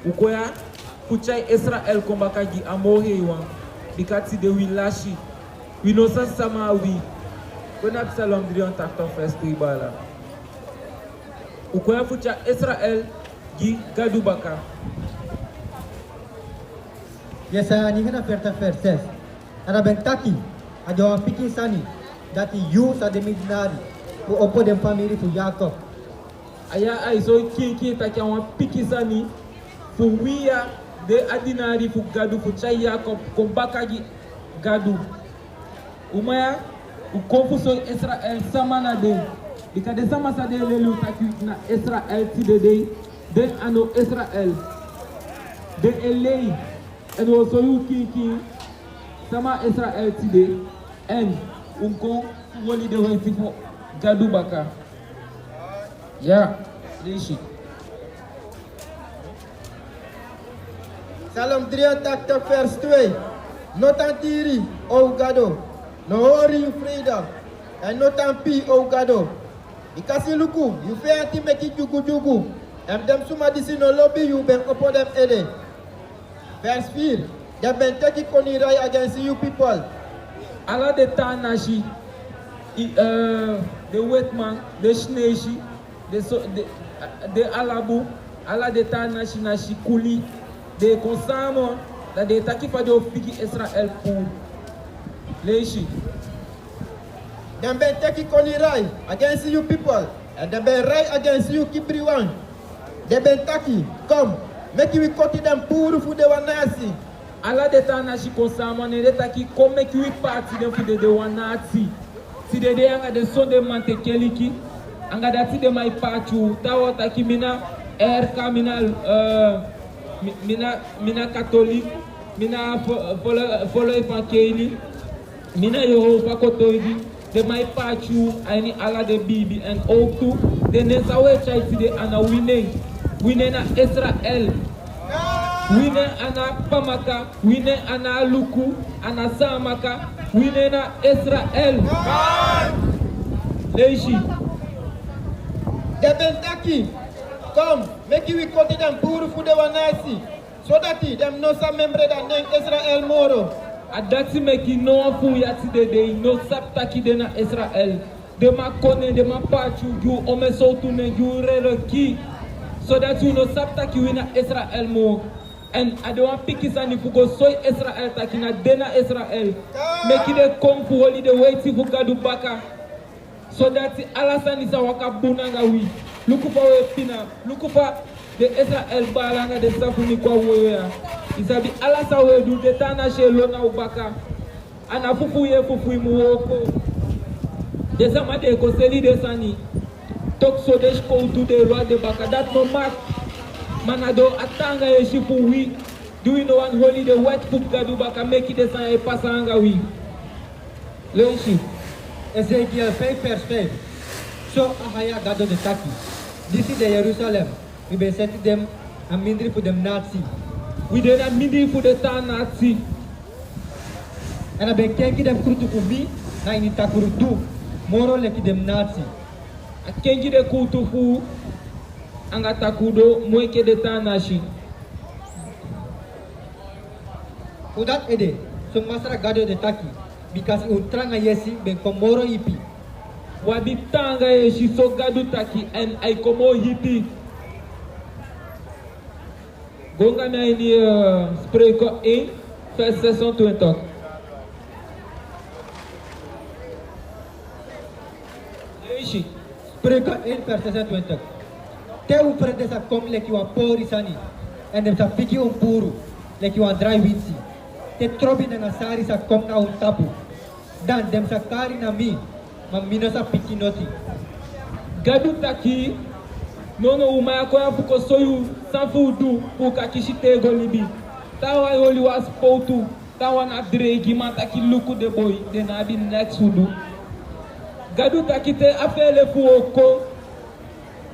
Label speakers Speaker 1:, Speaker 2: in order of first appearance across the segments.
Speaker 1: Ukoya kuchai Israel kombaka gi amohe wan bikati de wilashi winosa sama wi kona Absalom drion takto first bala ukoya fucha Israel gi gadu baka.
Speaker 2: Yesa ni hana ferta verses ana bentaki ajo piki sani that you sa de midnari ku opo dem family fu Jacob
Speaker 1: Aya ay so ki taki wan piki sani fu wiya de adinari fu gadu fu chai Jacob kombaka gi gadu umaya ukonfuso Israel samana de bikade sama sa de lelu taki na Israel ti de ano Israel de elei and also you ki sama Israel ti de and unko woli de way fo gadu baka ya rishi
Speaker 2: Salom 3 verse 2 no tantiri o gado no hori freedom and no tampi o gado ikasi luku you fe anti meki jugu and dem suma disi no lobby you ben opo dem ede verse 4 dem ben take konirai against you people
Speaker 1: ala de tanashi de wetman de shneshi de alabu ala de tanashi na shikuli de konsamo da de takifa de ofiki Israel pour leishi
Speaker 2: dem ben take konirai against you people and dem ben rai against you kibriwan dem ben taki come make we cut them pour fu de wanasi
Speaker 1: ala de tanashi konsamo ne de taki come ki we party dem fu de wanati si de anga de sonde mante keliki anga dati de mai pachu tawo taki mina terminal mina catholique mina follow evangelie mina Yehova kotoidi de mai pachu ani ala de bibi and otu de nesawe chaiti de ana wine na Israel wine ana pamaka wine ana luku ana samaka wine na Israel leishi
Speaker 2: de bentaki come make we cut them pour fu de wanasi so that them no sa membre da nen Israel moro
Speaker 1: adati meki no fu yati de no saptaki de na Israel de ma kone de ma pachu ju ome sotu ne ju rereki so that you no saptaki wina Israel mo and I don't want pick isani fu go soy Israel takina dena Israel meki de come fu holy de waiti fu gadu baka so that alasani sa waka bunanga wi lukufa we pina lukufa de Israel balanga de safuni kwa woya isabi alasa we du de tana shelo na ubaka ana fufu ye fufu muoko de sama de ko seli de sani tok so de ko du de roi de baka that no mark manado atanga ye shifu wi doing no one holy the white foot gadu baka make it de san e pasanga wi leshi
Speaker 2: Ezekiel 5 verse 5 so ahaya gado de taki this is the Jerusalem we been setting them and mindri for them Nazi
Speaker 1: we did not mindri for the town Nazi
Speaker 2: and I been kenki them krutu kubi na ini takurutu moro leki them Nazi
Speaker 1: a kenki de kutu fu anga takudo moike de town nashi
Speaker 2: udat ede so masara gado de taki because untranga yesi ben komoro ipi
Speaker 1: wabitanga yeshi so gadu taki and ay komo hipi gonga na ini spreko 1 vers 620 yeshi
Speaker 2: spreko 1 vers 620 te u prende sa kom leki wa pori sani and dem sa piki puru leki wa dry winsi te trobi na sari sa kom na un tapu dan dem sa kari na mi mamina sa piki noti
Speaker 1: gadu taki nono umaya ko ya fuko soyu sanfudu uka kishitego libi tawa yoli was poutu tawa na dregi mataki luku de boy de na bi next fudu gadu taki te afele fu oko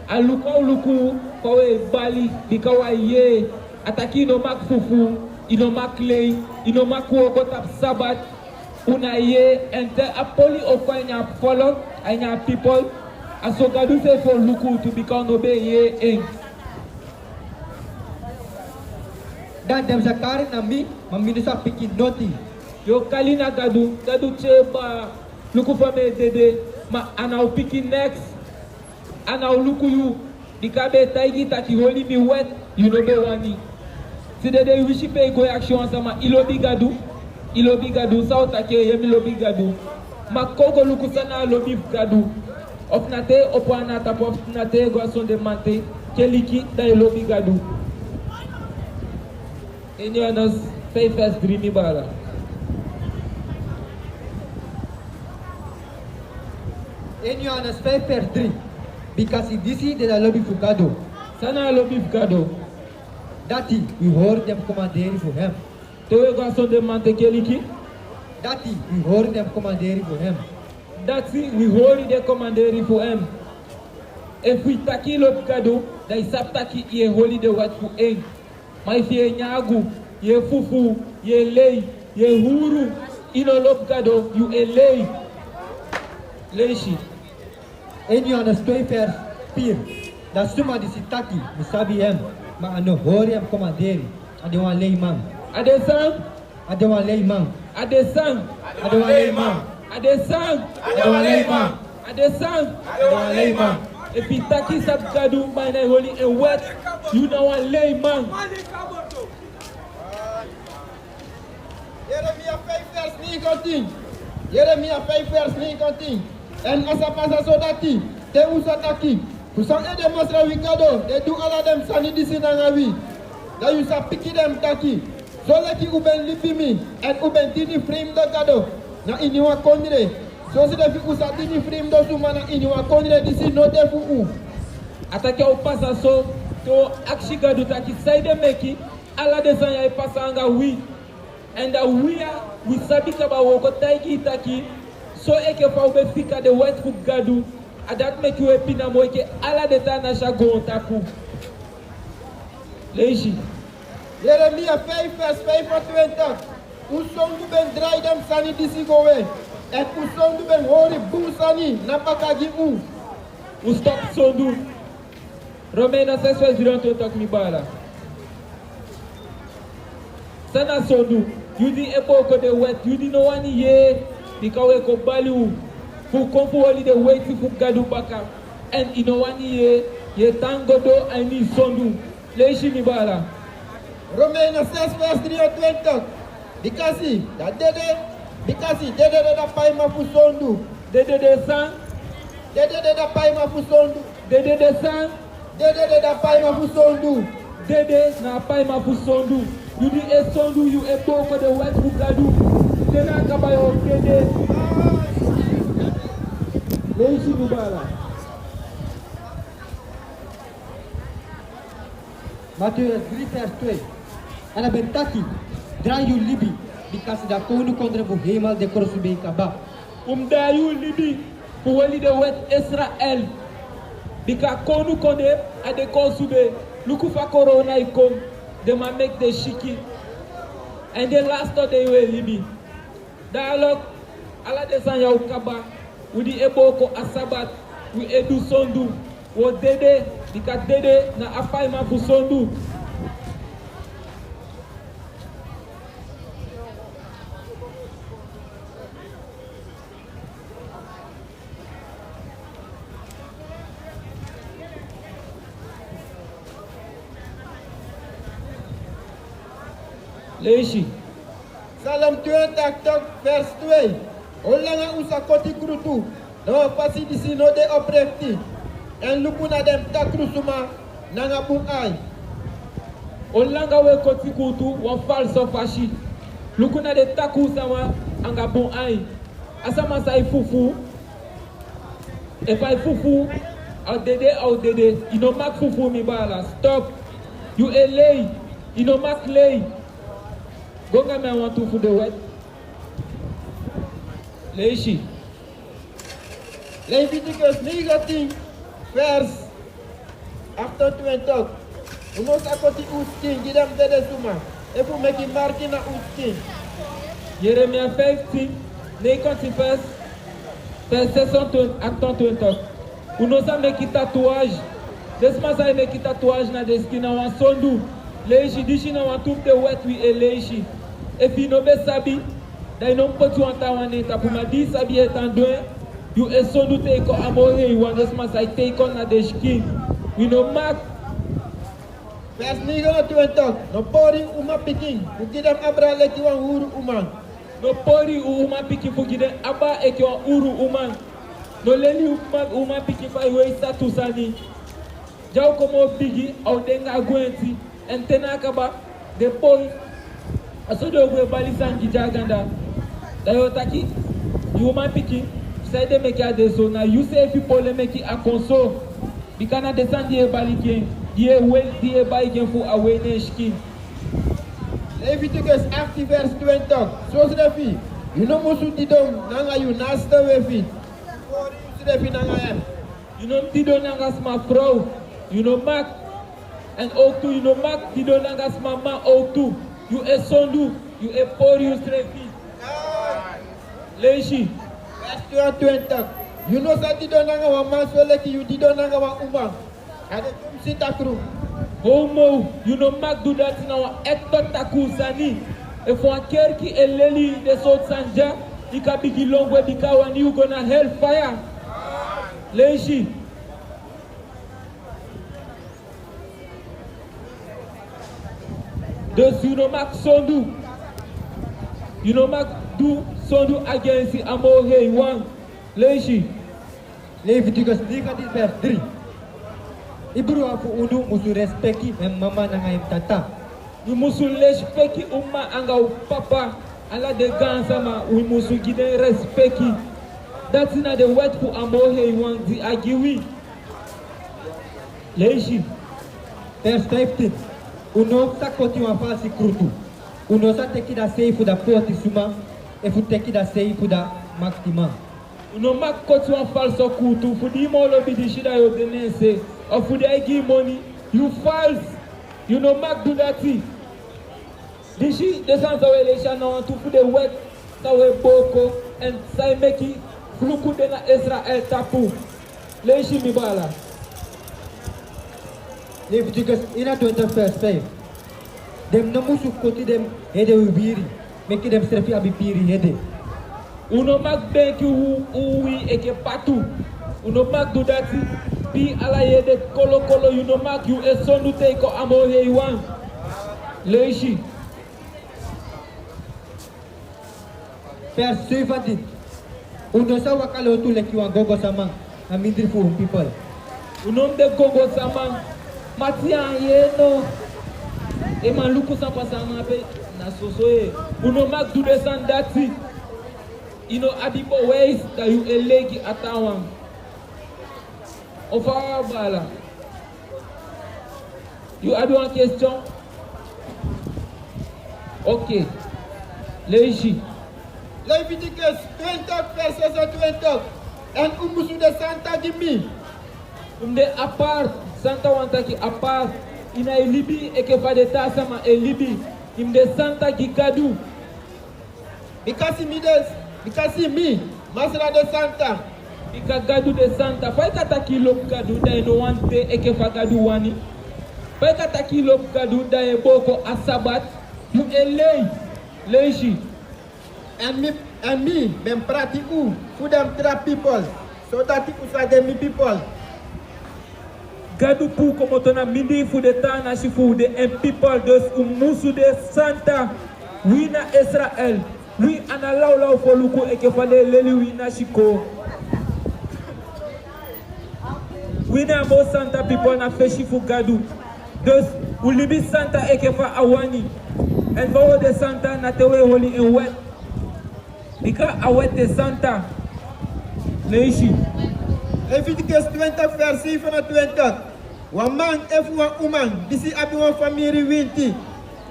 Speaker 1: aluko luku ko e bali bikawa ye ataki no mak fufu ino mak lei ino mak ko tap sabat una ye ente apoli oko nya follow anya people asogadu say for luku to become obey ye en
Speaker 3: Dan dem zakari na mi, mamini sa piki noti.
Speaker 1: Yo kalina gadu cheba luku fame dede ma anau piki next anau luku yu dikabe taigi taki holi mi wet you know be wani si dede wishi pe go action sama ilobi gadu sa take yemi lobi gadu ma kogo luku sana lobi gadu ofnate opwana tapo ofnate go son de mante keliki dai lobi gadu enyanas fay fest dreamy bala.
Speaker 3: En you on a paper 3 because if this is the lobby fugado.
Speaker 1: Sana lobby fugado.
Speaker 3: Dati we hold them commanderi for him.
Speaker 1: Tewe gason de mante keliki.
Speaker 3: Dati we hold them commanderi for him.
Speaker 1: Dati we hold the commanderi for him. If we taki lobby fugado, dai sap taki ye holy the wat for eng. Mais ye nyagu, ye fufu, ye lei, ye huru. Ino lobby fugado you a lei. Leishi.
Speaker 3: En you on a paper peer. Da suma di sitaki, misabi hem. Ma ano hori hem commanderi. Ade wan lei man.
Speaker 1: Adesang.
Speaker 3: Ade wan lei man.
Speaker 1: Adesang.
Speaker 3: Ade wan lei man.
Speaker 1: Adesang.
Speaker 3: Ade wan lei man.
Speaker 1: Adesang.
Speaker 3: Ade wan lei man.
Speaker 1: If you taki sab gadu by na holy and wet, you know a layman.
Speaker 2: Jeremia 5 vers 19. Jeremia 5 vers 19. En asa pasa sodati, te usataki. Kusang ede masra wikado, de du ala dem sani disi nangawi. Da yusa piki dem taki. Zoleki uben lipimi, en uben tini frame do gado. Na iniwa kondire. So si defi usa tini frame do suma na iniwa kondire disi no defu u.
Speaker 1: Atake o pasa so, to akshi gadu taki saide meki, ala desan ya pasa anga wi. And the we sabi kaba woko taiki taki. So eke fa ube fika de wet food gadu. Adat make you happy na mo eke ala de ta na shago taku. Leishi.
Speaker 2: Jeremia 5 vers 25. Usongu ben dry dem sani disi gowe. En usongu ben hori bu sani na pakagi u.
Speaker 1: U stop sondu. Romaina 6 vers 28 tak mi bala. Sana sondu. You di epoko de wet. You di no wani ye. Because we baliu fu konfu wali de weti fu gadu baka and ino wani ye tango do ani sondu leishi mi bala
Speaker 2: Romaina 6 vers 23. Bikasi dede da paima fu sondu
Speaker 1: dede de sang
Speaker 2: dede da paima fu sondu
Speaker 1: dede de sang
Speaker 2: dede da paima fu sondu
Speaker 1: dede na paima fu sondu you di e sondu you epoko de wet fu gadu dena kabayo dede leishi mi bala
Speaker 3: Matthew 3 vers 2. Ana bentaki, dra you libi, because da konu kontra bu hemal de korosube kaba.
Speaker 1: Da you libi, fu wali de wet Israel. Bika konu konde ade konsube, luku fa corona ikom, de ma make the shiki. And the last day we libi. Dialogue, ala de san ya ukaba, udi eboko asabat, we edu sondu, wo dede, bika dede na afai ma fu sondu. Leishi.
Speaker 2: Salam 20 vers 2. Olanga usa koti krutu. No pasi disi no de oprefti. En lupuna dem takrusuma nanga bung ai.
Speaker 1: Olanga we koti kutu wa falso fashi. Lukuna de taku sama anga bon ai. Asama sai fufu. If I fufu au dede. You no mak fufu mi bala. Stop. You a lay. You no mak lay. Gonga me want to for the wet. Leishi.
Speaker 2: Leviticus 19 vers 28. Uno sakoti uskin gidam dede suma. Efu meki marki na uskin.
Speaker 1: Jeremia 50, 51, verset 20. Uno sa meki tatuage. Desma sa meki tatuage na deskina wan sondu. Leishi dishi na wantup de wet wi e leishi. E fi no be sabi, da non potu anta waneta pu ma di sabi etan doen, you e sondu te ko amore wan desma sai te kon na de skin. We no mak.
Speaker 2: Vers niga na tuentok, no pori uma piking, ukidam abra leki wan uru uman.
Speaker 1: No pori uma piking fugide aba e ko uru uman. No leli uma piking fa we statu sani. Jaw komo bigi au denga gwenti entena kaba de pori asodo gwe balisangi jaganda. Dayo taki uma piking sai de meki adeso na you say fi pole meki akonso. Bikana desandi e balikien. Die wel die baiken fu awene skin.
Speaker 2: Leviticus 8 vers 20. So srefi. You know musu didom nanga you nasta wefi. Pori srefi nanga em.
Speaker 1: You know tido nanga sma vrouw. You know mak. En ook toe you know mak tido nanga sma ma ook toe. You e sondu. You e pori you srefi. Leishi.
Speaker 2: Vers 20. You know sa tido nanga wa mansoleki you tido nanga wa umang. Ade sita kru.
Speaker 1: Homo, you know mak do that in our Hector Takusani. If one kerki eleli de sot sanja, ika bigi longwe bika when you gonna hellfire. Leishi. Dus you know mak sondu. You know mak do sondu against the amo hey one. Leishi.
Speaker 3: Leviticus 19 vers 3. Ibru aku undu musu respeki mama nanga im tata.
Speaker 1: You musu respeki umma anga papa ala de gansama we musu gide respeki. That's not the word for amohe want the agiwi. Leishi.
Speaker 3: Vers 15. Uno sa continua fasi krutu. Uno sa teki da seifu da porti suma e fu teki da seifu da maktima.
Speaker 1: Uno mak continua falso kutu fu di molo bidi shida yo denese. Or for the give money, you false. You know mak do that thing. This is the sense of election now to put the wet sawe boko and say make it fluku de na Israel tapu. Leishi mibala.
Speaker 3: Leviticus 20 vers 5. Dem no musu koti dem hede ubiri. Make dem strefi abipiri hede.
Speaker 1: Uno mak benki uwi eke patu. Uno mak do that thing. Bi ala yede kolo kolo you know mak you e sondu te ko amo he wan. Leishi.
Speaker 3: Vers 17. Uno sa wakalo tu leki wan gogo samang. Amindri fu people.
Speaker 1: Unom de gogo samang. Matian yeno. E man luku sa pasama pe na sosoe. Uno mak do the san dati. You know adipo ways that you elegi atawan. Enfin, voilà. You have une question? Ok. Leishi.
Speaker 2: Leviticus 20 verses 20. En umusu de Santa Gimi.
Speaker 1: De apart, Santa wantaki apart. Ina elibi eke fa de tasama elibi. Im de Santa Gikadu.
Speaker 2: Because me, Masra de Santa.
Speaker 1: Ika gadu de Santa. Fai kata kilo gadu da eno wante eke fa gadu wani. Fai kata kilo gadu da e boko asabat. You elei. Leishi.
Speaker 2: And me, ben prati u, for them trap people. So that you say them people.
Speaker 1: Gadu pu como tona mindi fu de tana si fu de en people dos umusu de Santa. Wina Israel. We analau for luku eke fa de leli wina shiko. We na mo Santa people na feshi fu gadu. Dus ulibi Santa eke fa awani. En vawo de Santa na tewe holi en wet. Bika awet de Santa. Leishi.
Speaker 2: Leviticus 20 vers 7 na 20. Wan man efu wan uman, disi abi wan famiri winti.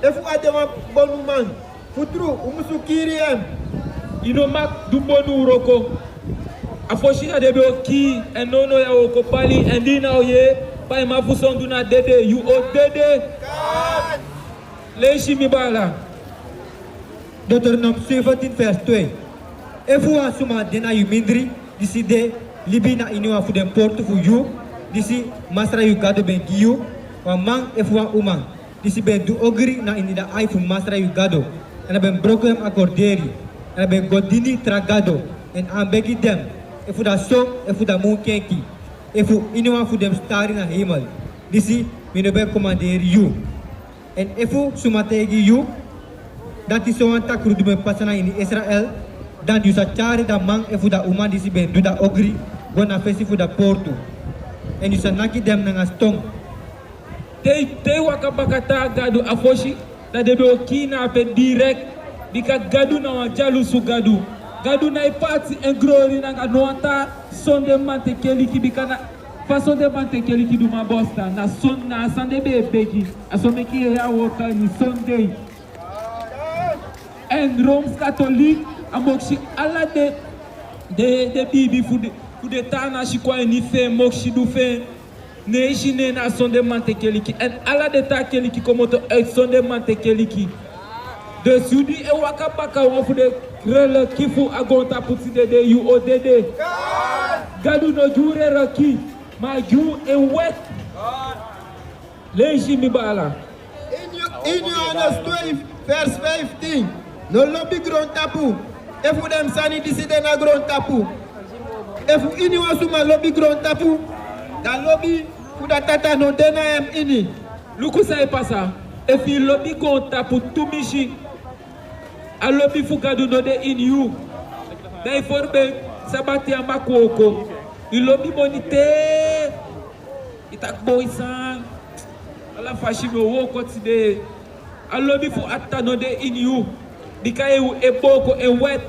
Speaker 2: Efu ade wan bon uman. Futru umusu kiri em.
Speaker 1: Ino mak du bonu roko. Afoshina debe o ki en nono ya oko pali en dina oye pa ima fusondu na dede you o dede. Leishi mibala.
Speaker 3: Deuteronomy 17 vers 2. Efu asuma dena yu mindri, disi de libi na inu afu den portu fu yu, disi masra yu gado ben giyu, wan mang efu wan umang. Disi ben du ogri na inida ai fu masra yu gado. En ben broko hem akorderi. En ben godini tragado. En ambegi dem. E fu da som, e fu da moon kenki. E fu inuwa fu dem stari na hemel. Disi mino ben commanderi yu. En e fu sumategi yu. Dat is zo'n tak rudu ben pasana in Israël. Dan du sa chari da man e fu da uman disi ben du da ogri. Gona fesi fu da portu. En du sa naki dem na stong.
Speaker 1: Te wakabakata gadu afoshi da debe okina pe direct bika gadu na wajalu su gadu na ipati engrori na noata sonde mante keliki bika na façon de mante keliki du mabosta na son na sande bebeki asomeki ya woka ni sonde en Roms catholique amokshi ala de bibi fu de tana shi kwa ni fe mokshi du fe ne na sonde mante keliki en ala de ta keliki komoto sonde mante keliki de sudi e wakabaka wofu de rele kifu agonta puti de yu odede gadu no jure raki ma ju e wet leji mi bala
Speaker 2: in Johannes 12 verse 15 no lobby grand tapu if we dem sani diside na grand tapu if ini wasuma lobby grand tapu da lobby fuda tata no dena em ini
Speaker 1: luku sai pasa if you lobby grand tapu tumishi a lobby fugadu no de in you dai forbe sabati amakoko il lobby bonite itak boisan ala fashime wo kotide a lobby fu atta no de in you bikaye e boko e wet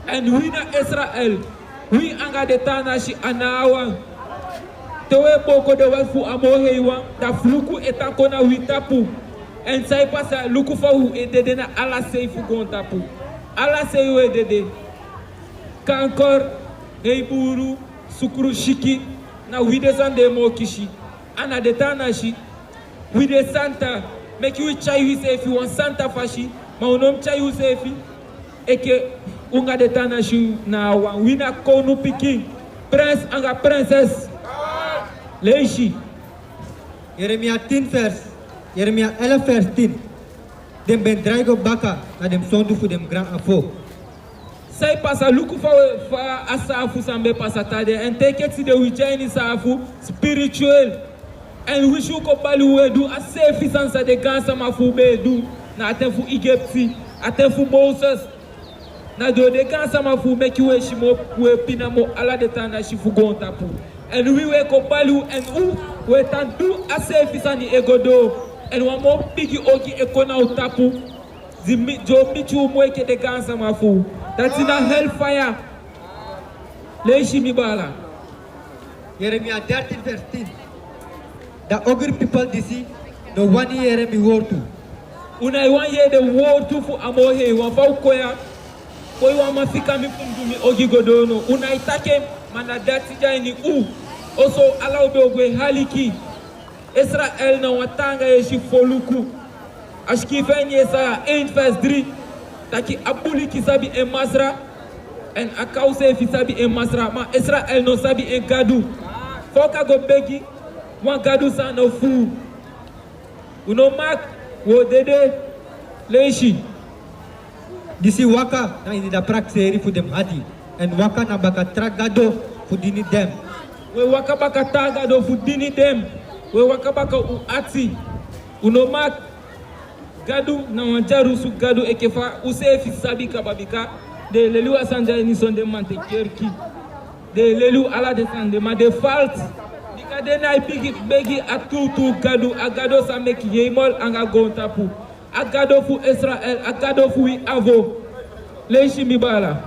Speaker 1: and we na Israel we anga de tanashi anawa tewe boko de wet fu amoheiwa da fluku etakona witapu en sai pasa luku fa hu edede na ala seifu gontapu ala seyu edede kankor heiburu sukuru shiki na wide sande mo kishi ana de tanashi wide santa make you chai wi sefi won santa fashi ma unom chai wi sefi eke unga de tanashi na wa wina konu piki prince anga princess leishi
Speaker 3: Jeremia 10 verse Jeremia 11 vers 10. Dem ben draigo baka na dem sondu fu dem grand afo.
Speaker 1: Sai pasa luku fa asafu sambe pasa tade and take it to the wichani safu spiritual and we should ko balu do a safe sansa de gansa mafu be do na atenfu Egypti atenfu Moses na do de gansa mafu make you shimo we pinamo ala de tana shifu gonta pu and we ko balu and we tan do a safe sani egodo and one more big oki ekona utapu jo michu mweke de gansa mafu that's in a hellfire leishi mibala
Speaker 3: Jeremia 13 verse 10. The ogre people disi no 1 year mi wortu.
Speaker 1: Una 1 year de wortu fu amohe wa fa koya koi wa mafika mi fundumi ogi godono una itake mana dati jani also allow be ogwe haliki Israel na watanga yeshi foluku ashki fenye sa 1 verse 3 taki abuli kisabi e masra en akause fi sabi e masra ma Israel no sabi e gadu foka go begi wan gadu sa no fu uno mak wo dede leishi
Speaker 3: Disi waka na ini da prakseri fu dem hadi en waka na baka tragado fu dini dem.
Speaker 1: We waka baka tragado fu dini dem. We wakabaka uati unomak gadu na wanjaru su gadu ekefa usefi sabika babika de lelu asanja ni sonde mante kerki de lelu ala de sande ma de fault dika de na begi atutu gadu agado sa meki yemol anga gontapu agado fu Israel agado fu avo leishi mibala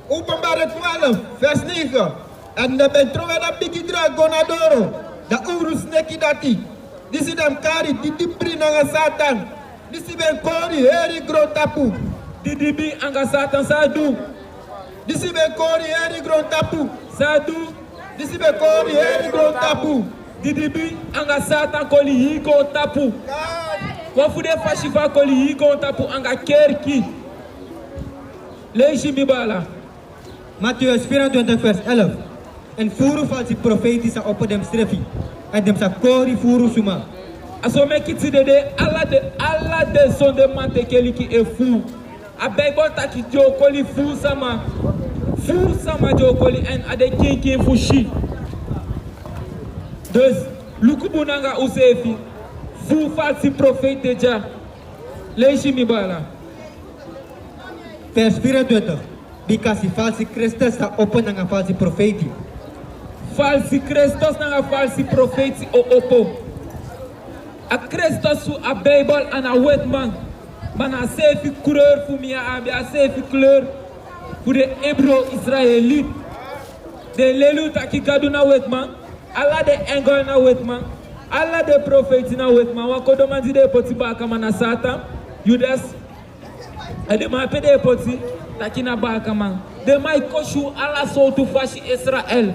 Speaker 2: Openbare 12 vers 9 en de ben trouwe da bigi dragonadoro da urus neki dati disi dem kari didi pri na satan disi ben kori heri gro tapu
Speaker 1: didi bi anga satan sadu
Speaker 2: disi ben kori heri gro tapu
Speaker 1: sadu
Speaker 2: disi ben kori heri gro tapu
Speaker 1: didi bi anga satan koli higo tapu kwa fude fashifa koli higo tapu anga kerki leishi mibala
Speaker 3: Matthew 24 vers 11. En furu falsi profetische op dem strefi. En dem sa kori furu suma.
Speaker 1: Asome kiti dede alla de son de mante keli ki e fou. A Bible taki jo koli fou sama jo koli en ade kin fushi. Dus lukubunanga usefi fou falsi profete ja. Leishi mi bala.
Speaker 3: Vers 24. Because the false Christus are open nanga false profeti.
Speaker 1: Falsi Christus nanga falsi profeti o opo. A Christus su a Bible en a wetman. Man a sefi couleur pour mi a sefi couleur pour de Hébreux Israélites. De l'élu taki gadu na wetman. Allah de engol na wetman. Allah de prophète na wetman. Wako domandi de poti baka mana Satan. Judas. E de ma pede poti taki na baka man. De mai koshu Allah so tu fashi Israël.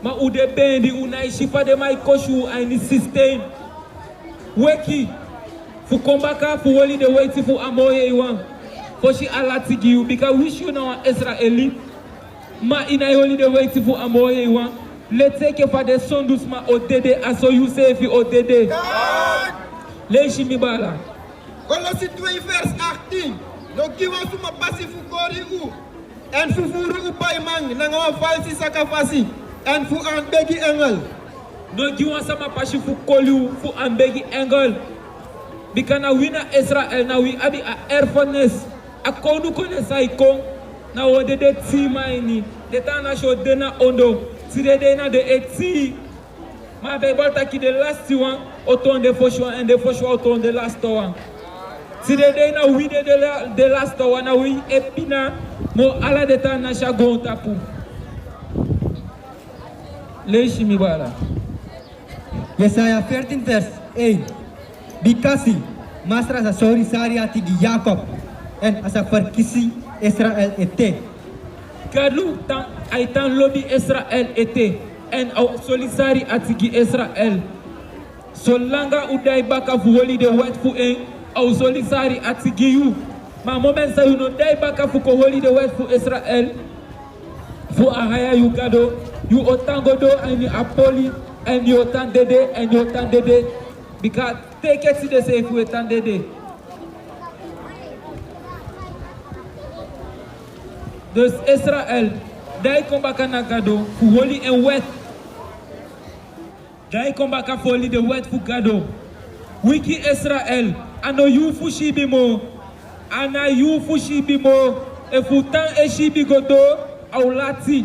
Speaker 1: Ma u de bendi u na ishifa de mai koshu aini system. Weki fu kombaka fu woli de weti fu amoye iwan. Foshi Allah tigi you because we should know Israeli. Ma ina woli de weti fu amoye iwan. Let's take for the son doucement au dede aso you say fi au dede. Leishi mi bala.
Speaker 2: Colossi 2 verse 18. No kiwa suma pasi fu kori u. En fu furu u pai mang nanga wa falsi sakafasi. En fu an begi engel.
Speaker 1: No giwa sama pashi fu koliu fu ambegi engel. Bikana wina Israel na wi abi a airfulness. A konu kone saiko na wode de tima ini. De tana show dena ondo. Tide de na de eti. Ma Bible taki de last one auton de foshwa and de foshwa auton de last one. Tide de na wi de last one na wi epina mo ala de tana shagon tapu. Leishi mi bala.
Speaker 3: Yesaya 13 verse 8. Bikasi masra sa sori sari atigi Jacob en asa farkisi Israel ete.
Speaker 1: Kadlu tan aitan lobby Israel ete en au solisari atigi Israel. Solanga udai baka fu woli de wet fu en au solisari atigi you. Ma moment sa you no dai baka fu ko woli de wet fu Israel. Fu ahaya you gado you otangodo and you apoli and you otan dede and you otan dede. Because take it to the safe with and dede. Dus Israël, dai kombaka na gado, fu holy en wet. Dai kombaka fu holy de wet fu gado. Wiki Israël, ano yu fu shibi mo, ana yu fu shibi mo, e fu tan e shibi godo, au lati.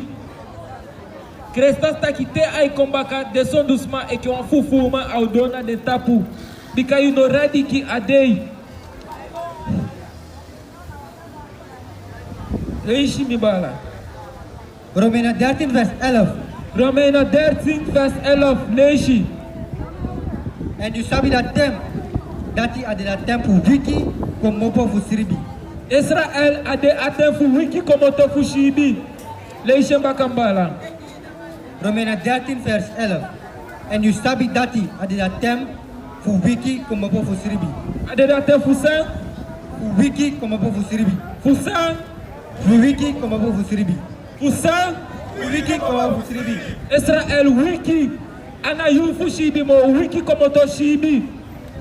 Speaker 1: Christos ta kite ay kombaka de son doucement e ki wan fu fuma au dona de tapu. Bika you no ready ki adei. Leishi mi bala.
Speaker 3: Romeinen 13 vers 11.
Speaker 1: Romeinen 13 vers 11. Leishi.
Speaker 3: En you sabi dat tem dati ade dat tem fu wiki kom mopo fu siribi.
Speaker 1: Israël ade atem fu wiki komoto fu shibi. Leishi mbakambala.
Speaker 3: Romeinen 13 vers 11. En you sabi dati ade dat tem fu wiki kom mopo fu siribi.
Speaker 1: Ade datem fu sang.
Speaker 3: Fu wiki kom mopo fu siribi.
Speaker 1: Fu sang.
Speaker 3: Fu wiki kom mopo fu siribi.
Speaker 1: Fu sang.
Speaker 3: Fu wiki kom mopo fu siribi.
Speaker 1: Israël wiki. Ana yu fu shibi mo wiki komoto shibi.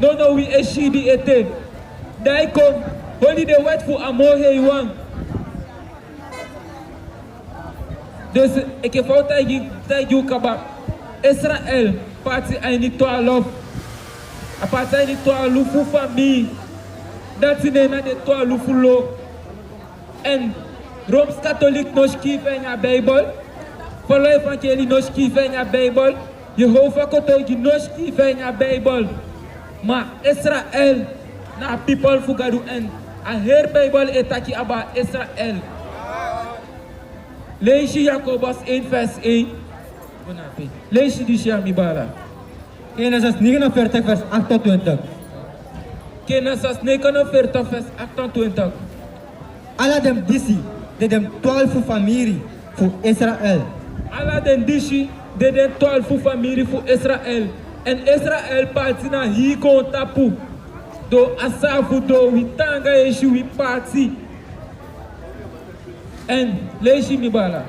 Speaker 1: No we e shibi ete. Dai kom holy de wet fu amohe iwan. Dus ik heb altijd je kaba. Israël parti aini 12. A parti aini 12 fu famille. Dat is na de 12 fu lo. En Rooms Katholiek no schrijven in je Bijbel. Voor evangelie no schrijven in je Bijbel. Jehovah Katholiek no schrijven in je Bijbel. Maar Israël na people fu gadu en a her Bijbel etaki aba Israël. Lees je Jacobus 1 vers 1. Lees je die Shami Bala.
Speaker 3: Genesis 49 vers 28.
Speaker 1: Genesis 49 vers 28.
Speaker 3: Alla dem disi de dem 12 familie voor Israël.
Speaker 1: Alla dem disi de dem 12 familie voor Israël. En Israël parti na hier kon tapu. Do asafu do witanga yeshu wi parti. En lees je mi bala.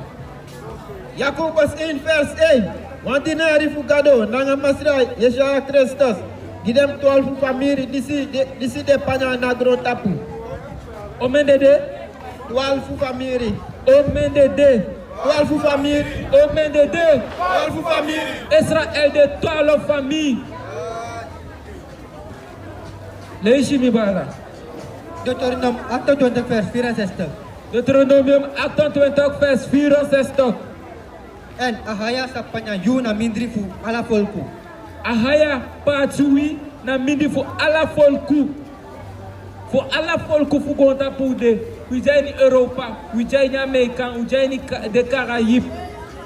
Speaker 2: Jacobus 1 vers 1. Want in Ari fu gado nanga masra Yeshua Christus. Gidem 12 família d'ici de Panha na Gros Tapu.
Speaker 1: Omen dede.
Speaker 2: 12 família.
Speaker 1: Omen dede.
Speaker 2: 12 família.
Speaker 1: Omen dede.
Speaker 2: 12 família.
Speaker 1: Israël de 12 familles. Leishi mi bala.
Speaker 3: Deuteronomium 28 vers 64.
Speaker 1: Deuteronomium 28 vers 64.
Speaker 3: En ahaya sa panya yu na mindri fu ala folku.
Speaker 1: Ahaya patui na mindi fu ala folku. Fu ala folku fu gonta poude. Wijai Europa, wijai Amerika, wijai de Caraïbes.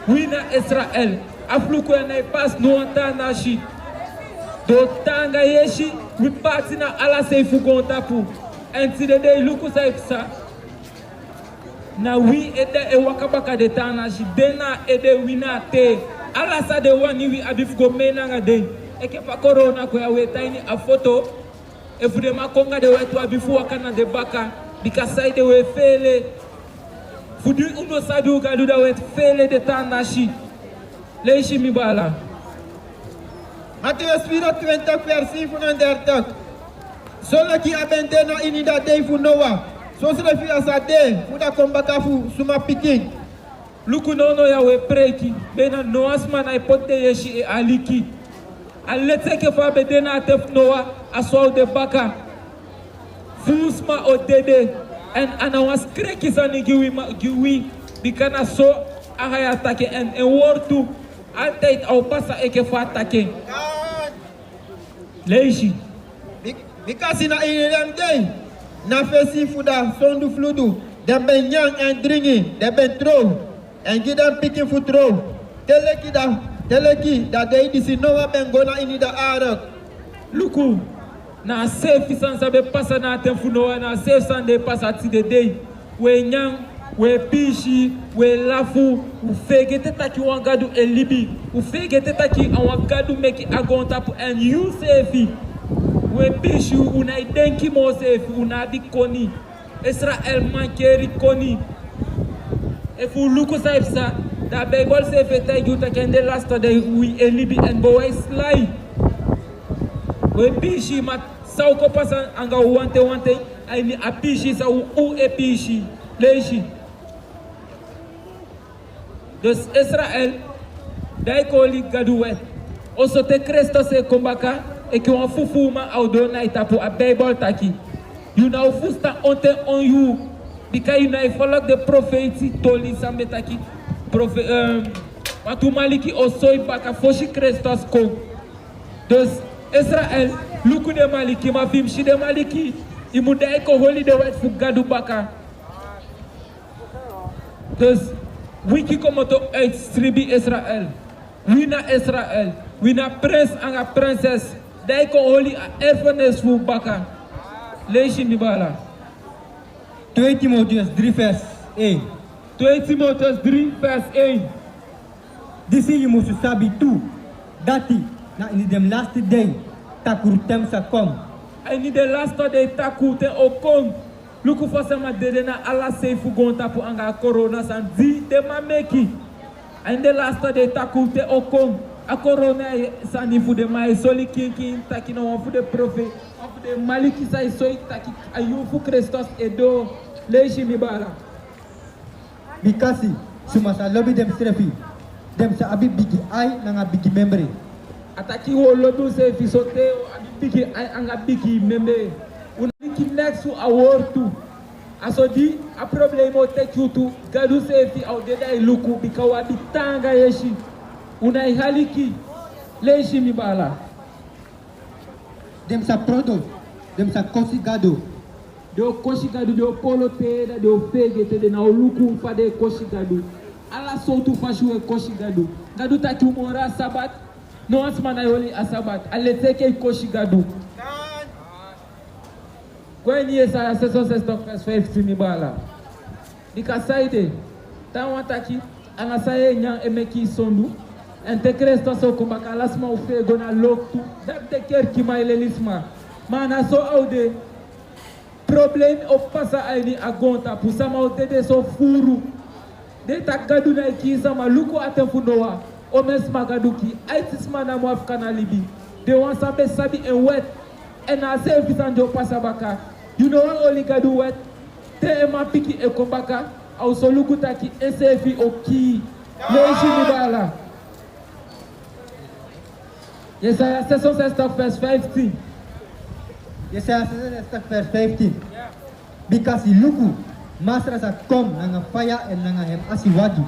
Speaker 1: Wina Israël. Afluku na pas no antanashi. Do tanga yeshi wi parti na ala sei fu gonta pou. Enti de luku sa iksa. Na wi ede e wakabaka de tanashi. Dena ede wina te. Ala sa de wani wi abif go mena nga de. Eke pa corona kwa we taini a photo. E fu de makonga de wetu abifu wakana de baka. Bikasai de we fele. Fu du uno sabi ugadu da wet fele de tanashi. Leishi mi bala.
Speaker 2: Mateus 24 vers 35. Solo qui abende na inida de fu Noah. So se refi asade fu da kombaka fu suma pikin.
Speaker 1: Luku nono ya we preki. Bena noasma na ipote yeshi e aliki. Alete ke fa bedena atef Noah aswa de baka. Fusma o dede. En anawas kreki sani giwi. Bikana so ahaya atake en wortu. Altijd au pasa eke fa atake. Leishi.
Speaker 2: Bikasi na inidem day. Na fesi fuda sondu fludu. Dem ben yang en dringi. Dem ben tro. En gidem pikin fu tro. Teleki da day disi Noah ben gona inida arak.
Speaker 1: Luku. Na safe sansa be pasa na temfu Noah. Na safe san de pasa ti de day. We nyang. We pishi, we lafu, u fegete taki wangadu elibi, u fegete taki awangadu meki agontapu and you safe. We pishi una idenki mo safe, una di koni. Israel mankeri koni. If you look at sa, that Bible safe take you take the last day we elibi and boy slide. We pishi mat sauko pasa anga wante aini apishi sa u epishi leishi. Dus Israël, daikoli gaduet. Also te Christos e kombaka e ki wan fufuma au do na itapu a Bible taki. You na fusta onte on you. Because you na follow the prophecy toli sambe taki. Matu maliki osoi baka foshi Christos ko. Dus Israël, luku de maliki ma fim shi de maliki. Imu daiko holy de wet fu gadu baka. Dus wiki komoto uitstribi Israël. Wina Israël. Wina prins en a prinses. Daiko holi a erfenis fu baka. Leishi mibala.
Speaker 3: 2 Timotheus 3 vers 1.
Speaker 1: 2 Timotheus 3 vers 1.
Speaker 3: Disi you must sabi too. Dati na in the last day takurtem sa kom.
Speaker 1: I need the last day takute okon. Luku fosama dede na ala seifu gonta pu anga corona san di de mameki. And the last day takute okon. A corona sani fu de mai soli kinki taki no fu de prophet. Fu de maliki sai soi taki ayu fu Christos edo leishi mibala.
Speaker 3: Bikasi sumasa lobby dem strefi. Dem sa abi bigi ai nanga bigi memory.
Speaker 1: Ataki wo lodu se fisote o abi bigi ai anga bigi membe. Unaki next to award tu. Asodi a problema take you to gadu sefi au deda iluku bikawa bitanga yeshi. Unai haliki leishi mibala.
Speaker 3: Dem sa proto. Dem sa kosi gado.
Speaker 1: Deo koshi gadu deo polo te da deo fege te de na oluku fa de koshi gadu. Ala sotu fashu e koshi gadu. Gadu taki umora sabat. No asmana yoli asabat. Ale teke koshi gadu. Kwenye Yesaya 66 mibala. Dikasaide. Tawataki anasaye nyang emeki sondu. Ente Christos so kumbaka lasma ufe gona loktu. Dabde kerki mailelisma. Mana so aude. Problem of pasa aini agonta. Pusama utede so furu. De takadu na ikisa maluko atefunoa. Omes magaduki. Aitis mana mwafkana libi. They want sabe sabi and wet. And I say if it's on your pasabaka. You know what only can do wet? Te ema piki e kombaka. Also lukutaki SFI oki. Leishi nibala. Yesaya 66 verse 15.
Speaker 3: Yesaya 66 verse 15. Because iluku masra sa kom nanga fire and nanga hem asiwagi.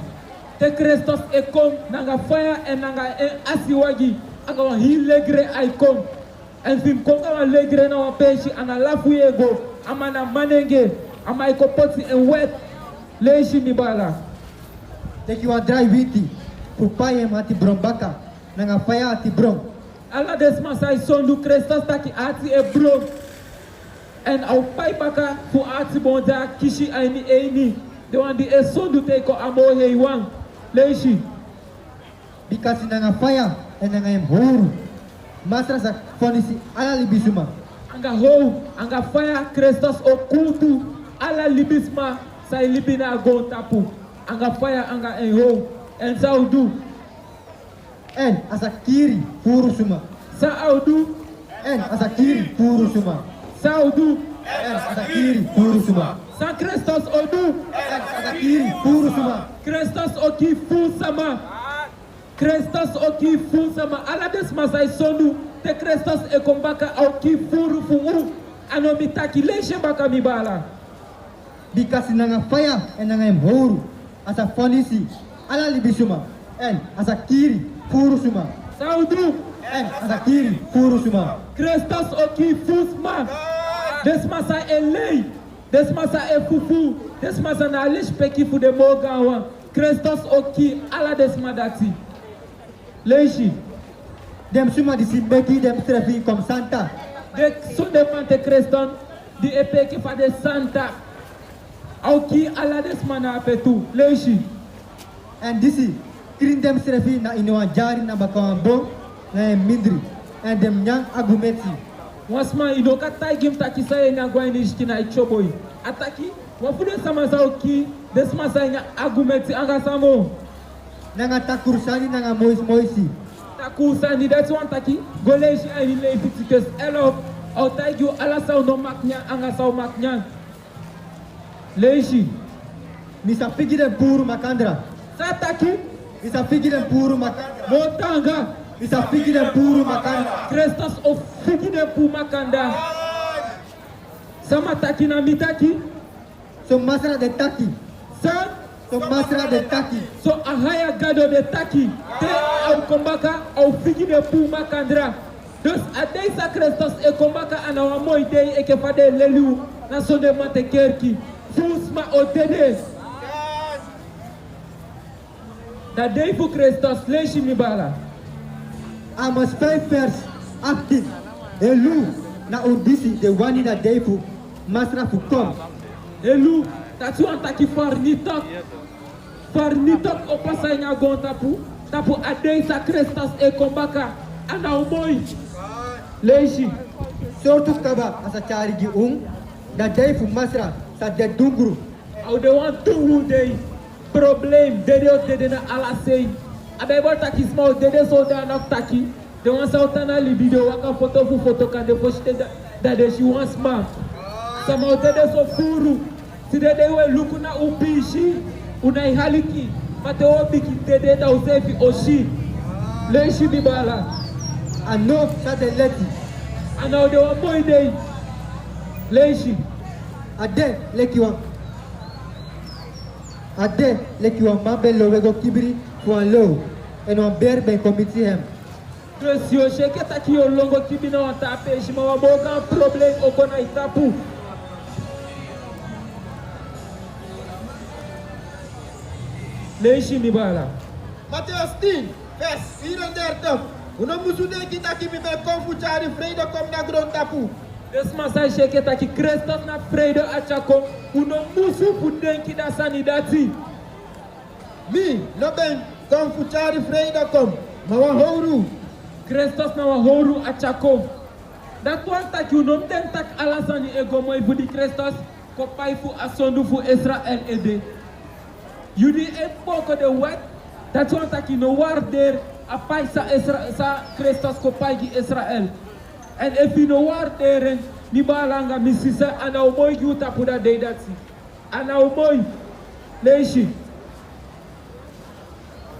Speaker 1: Te Christos e kom nanga fire and nanga asiwagi. Aga hi legre ay kom. En fim konga wa legre na wa peshi ana lafu yego. Ama na manenge. Ama iko poti and wet. Leishi nibala.
Speaker 3: Take you a dry witi. Pupaye mati brombaka. Nanga fire ati brom.
Speaker 1: Ala desmasai sondu Christos taki ati e brom. En au pai baka fu ati bonda kishi aini eini. De wan di e sondu teko amo heiwan. Leishi.
Speaker 3: Because nanga fire and nanga hem horu. Masra sa fonisi ala libisuma.
Speaker 1: Anga hou, anga fire Christos okultu. Ala libisma sa libina go tapu. Anga fire anga en hou. En saudu.
Speaker 3: En asakiri furu suma.
Speaker 1: Saudu.
Speaker 3: En asakiri furu suma.
Speaker 1: Saudu.
Speaker 3: En asakiri furu suma.
Speaker 1: Sa Christos odu.
Speaker 3: En asakiri furu suma.
Speaker 1: Christos oki fu sama. Christos oki fu sama. Ala desmasai sondu. Te Christos e kombaka oki furu fu u. Anomitaki leishe baka mibala.
Speaker 3: Because nanga fire and nanga hem horu. Asa fonisi ala libisuma. En asakiri furu suma.
Speaker 1: Saudu.
Speaker 3: En asakiri furu suma.
Speaker 1: Christos oki fusma. Desmasa e lei. Desmasa e fufu. Desmasa na lish peki fu de mogawa. Christos oki ala desmadati. Leishi.
Speaker 3: Dem suma disi beki dem trefi comme Santa.
Speaker 1: De sondemante Christon. Di epeki fa de Santa. Auki ala desmana apetu. Leishi.
Speaker 3: En disi kirin dem trefi na inoa jari na bakawan bon na em mindri. En dem nyang agumeti.
Speaker 1: Wasma idoka taigim taki sa enya gwaini ishkina ichoboi. Ataki wafude sama sa oki desma sa enya agumeti anga samo.
Speaker 3: Nanga takursani nanga moisi.
Speaker 1: Takusani that's one taki goleshi ay le fitites elo au taigyo ala sa no maknya anga sa maknya. Leishi.
Speaker 3: Misa pigi dem puru makandra.
Speaker 1: Sa taki
Speaker 3: Misa pigi dem puru makandra.
Speaker 1: motanga.
Speaker 3: Misa pigi dem puru makandra.
Speaker 1: Christos of figi de pu makanda. Sama taki na mitaki.
Speaker 3: So masra de taki.
Speaker 1: Sa
Speaker 3: So masra de taki.
Speaker 1: so ahaya gado de taki. Te au kombaka au figi de pu makandra. Dus adei sa Christos e kombaka anawa moi dei e ke fade lelu na sonde mate kerki. Fusma o dede. Da dei fu Christos leishi mibala.
Speaker 3: Amos 5 verse acting. Elu na undisi de wani na defu masra fu kom.
Speaker 1: Elu, tatu antaki farnitok. Farnitok o pasay nga gon tapu. Tapu adei sa Christos e kombaka. Ana umoi. Leishi.
Speaker 3: Sortu kaba asa charigi da defu masra sa de dungru.
Speaker 1: Au de wan tungu dei. Problem. Dede o dede na alasei. Abe bol taki small dede so da nok taki. De wan sa utana libido waka foto fu foto kan de foshite da de shi wan smart. Sama o dede so furu. Si dede we luku na ubishi. Unai haliki. Mate o biki dede da usefi oshi. Leishi bibala.
Speaker 3: Ano sa de leti.
Speaker 1: Ana o de wan boy dei. Leishi.
Speaker 3: Ade leki wan mabelo wego kibiri fu an low. En wan berbe komiti hem.
Speaker 1: Presio sheke taki yo longo kibina wan tape. Shima wan boga problem okona itapu. Leishi bibala.
Speaker 2: Matthäus 10, vers 34. Uno musude kita kimi be konfu chari vrede kom na grond tapu.
Speaker 1: Desma sai sheke taki Christos na vrede achako. Uno musu fudenki da sanidati.
Speaker 2: Mi, no ben konfu chari vrede kom. Ma wan horu.
Speaker 1: Christos na wahoru achako. Dat wan taki uno mten tak alasani ego moi budi Christos. Kopai fu asondu fu Israel ede. Yudi e poko de wet. Dat wan taki no war der. apai sa Christos ko pai gi Israel. And if you know what there ni balanga misisa ana umoy gi utapuda day datsi. Ana umoy leishi.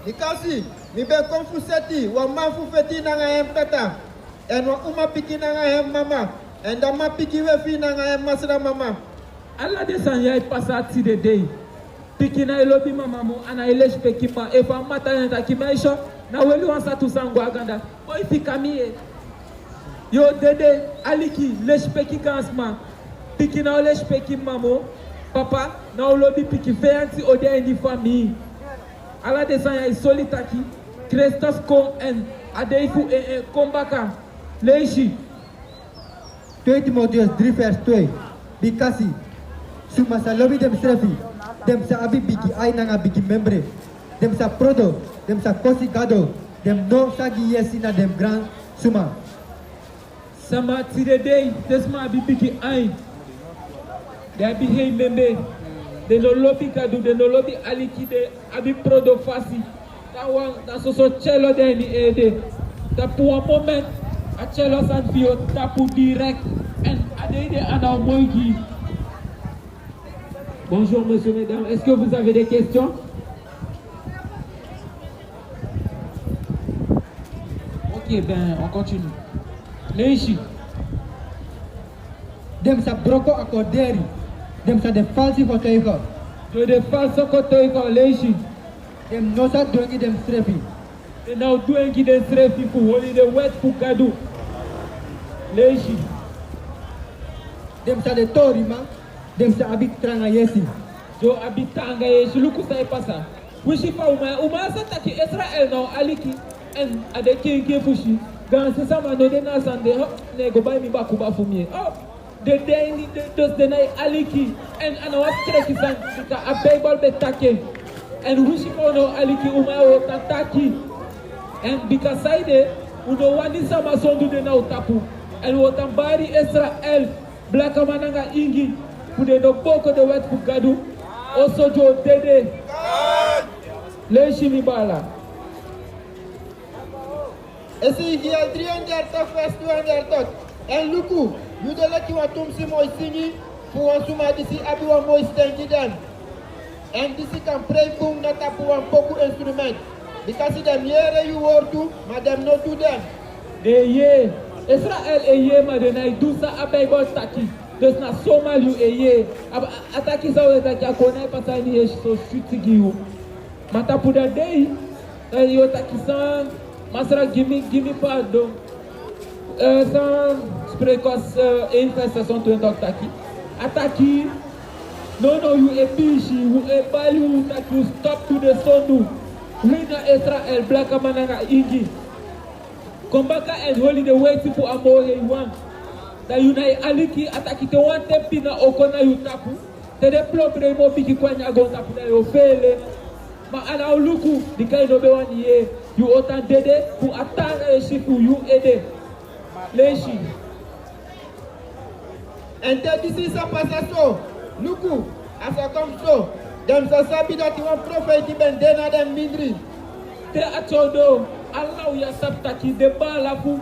Speaker 2: Nikasi, mi be konfuseti wa mafu feti nanga empeta. En wa uma piki nanga em mama. En da ma piki we fi nanga em masra mama.
Speaker 1: Allah desan yai pasati de day. Piki na elobi mama mo ana elesh peki ma e fa mata nta kimaisho na weli wansa tu sangu aganda. Boy fika miye. Yo dede aliki lesh peki gansma. Piki na lesh peki mamo. Papa na olobi piki feanti ode eni famille. Allah desan yai solitaki. Christos ko en adeifu e kombaka. Leishi.
Speaker 3: 2 Timotheus 3 verse 2. Bikasi. Suma sa lobi dem srefi. Dem sa abi bigi ay nanga bigi membre. Dem sa prodo. Dem sa kosi gado. Dem no sagi yesina dem grand suma.
Speaker 1: Sama tire day. Desma abi bigi ay. De abi hei membe. De no lobi gado. De no lobi aliki de abi prodo fasi. Tawang na soso cello de ni ede. Tapu un moment. A cello san fio tapu direct. En adede ana moigi. Bonjour monsieur, mesdames. Est-ce que vous avez des questions? Ok, ben on continue. Leishi.
Speaker 3: Dem sa broko akorderi. Dem sa de falsi fotoiko.
Speaker 1: De falso kotoiko, Leishi.
Speaker 3: Dem no sa dongi dem srefi.
Speaker 1: E nou doengi den srefi fu holi de wet fu kadu. Leishi.
Speaker 3: Dem sa de torima. Dem sa abit tranga yesi.
Speaker 1: Jo abitanga yeshi luku sa pasa. Wishi pa uma sa taki Israel no aliki en ade kinki fushi. Ganse sama no de nasande ho ne go bay mi bakuba fumie. Oh de deni de dos de nay aliki en ana was treki san ka abay bol be take. En wishi pa no aliki uma o tataki. En bikasaide uno wani sama sondu de na utapu. En wotambari Israel blaka mananga ingi. Pude no boko de wet fugadu. Oso jo dede. Leishi mi bala.
Speaker 2: Esi hier 33 vers 32. En luku, you de leki wa tumsi moi singi. Fu wan suma disi abi wa moi stengi dem. En disi kan pray kum na tapu wan poku instrument. Because dem yere you wortu, ma dem no do dem.
Speaker 1: De ye. Israel e ye ma de na idusa abay bol taki. Dus na Somal you eye. Ataki sa we taki akona pasa ni yesh so shooting you. Mata puda day. Yo taki san masra gimme pardon. San sprekos infestation to endok taki. Ataki. No you e bishi, you e bali you taki you stop to the sondu. Wina Israel black mananga ingi. Kombaka and holy the way to amoye one. Da yunai aliki ataki te wan tempi na okona yu tapu. Te de plombre mo biki kwa nyago tapu na yo fele. Ma ana uluku di kai no be wani ye. Yu otan dede fu atanga e shifu yu ede. Leishi.
Speaker 2: En te disi sa pasa so. Luku, asa kom so. Dem sa sabi dat wan profeti ben dena dem mindri.
Speaker 1: Te atodo. Allah ya sabtaki de bala fu.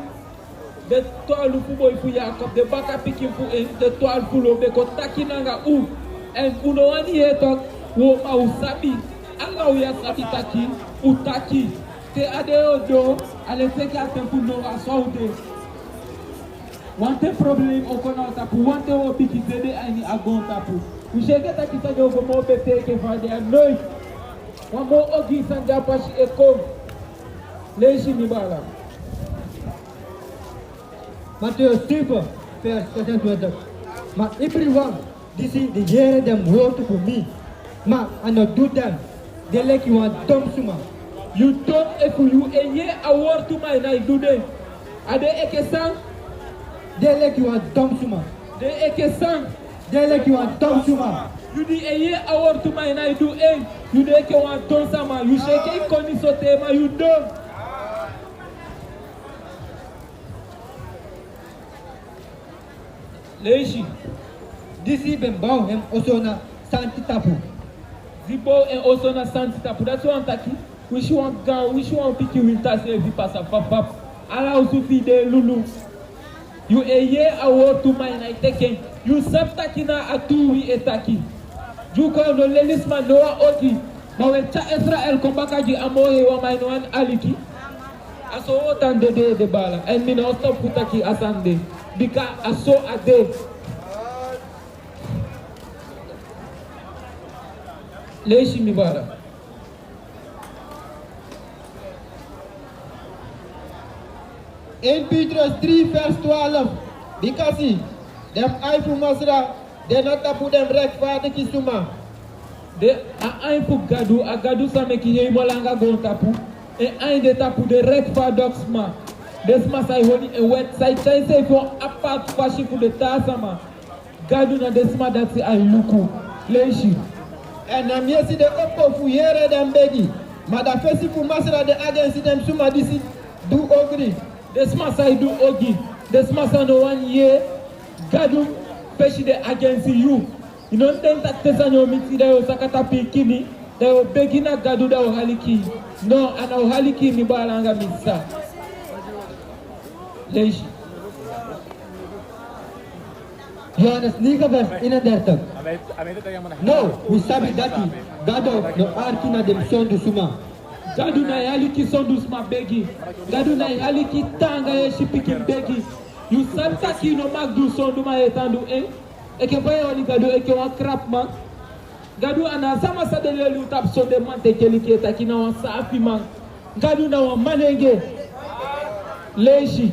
Speaker 1: De toalu fu boy fu Jacob, de baka piki fu en, de toal fu lobe ko taki nanga u. En uno wani etok, wo ma usabi. Allah ya sabi taki, u taki. Te ade odo, ale teke ate fu no asaude. Wante problem okona tapu, wante wo piki zede ani agon tapu. Usheke taki sa jogo mo beteke fade anoi. Wamo ogi sanja pashi ekom. Leishi nibala.
Speaker 3: Matthew 3 verse 22. Ma everyone, this is the year them work for me. Ma I not do them. They like you want dumb suma.
Speaker 1: You don't if you a year award to my night do they? Are they ekesan?
Speaker 3: They like you want dumb suma.
Speaker 1: They ekesan?
Speaker 3: They like you want dumb suma.
Speaker 1: You di a year award to my night do end. You de ke want don sama. You shake koni sote ma you don't. Leishi.
Speaker 3: Disi bembao hem osona santi tapu.
Speaker 1: Zibo en osona santi tapu. That's what I'm talking. Wish you want gun, wish you want piki winter say vi pasa papa. Ala usufi de lulu. You a year award to mine I taken. You sabtakina atuwi etaki. You ko no lelisman noa oti. Ma when cha Israel kombakaji amoye wa mainwan aliki. Aso otan de bala. And me no stop kutaki asande. Bika aso ade. Leishi mi bala.
Speaker 2: In Petrus 3 verse 12. Because them aifu masra, they not tapu them rekvaardig kisuma.
Speaker 1: De aifu gadu, a gadu sameki hei molanga gon tapu. E ein de tapu de rekvaardigsma. Desma sai honi e wet sai tai sei for apart fashi fu de tasama. Gadu na desma dati ai luku. Leishi.
Speaker 2: En nam yesi de oppo fu yere dem begi. Maar dat fesi fu masra de agency dem suma disi do ogri.
Speaker 1: Desma sai do ogi. Desma sa no 1 year. Gadu peshi de agency you. You don't think that tesanyo miti da yo sakata pikini. Da yo begina gadu da yo haliki. No, ana yo haliki ni balanga misa. Leishi.
Speaker 3: Johannes 9 vers 31. No, we sabi dati gado no arki na dem son du suma.
Speaker 1: Gadu na haliki son du suma begi. Gadu na haliki tanga ye shipiki begi. You sabtaki no magdu son du ma etandu eke baye wali gadu eke wa crap man. Gadu ana sama sa de lelu tap so de man te keliki etaki na wa safi man. Gadu na wa manenge. Leishi.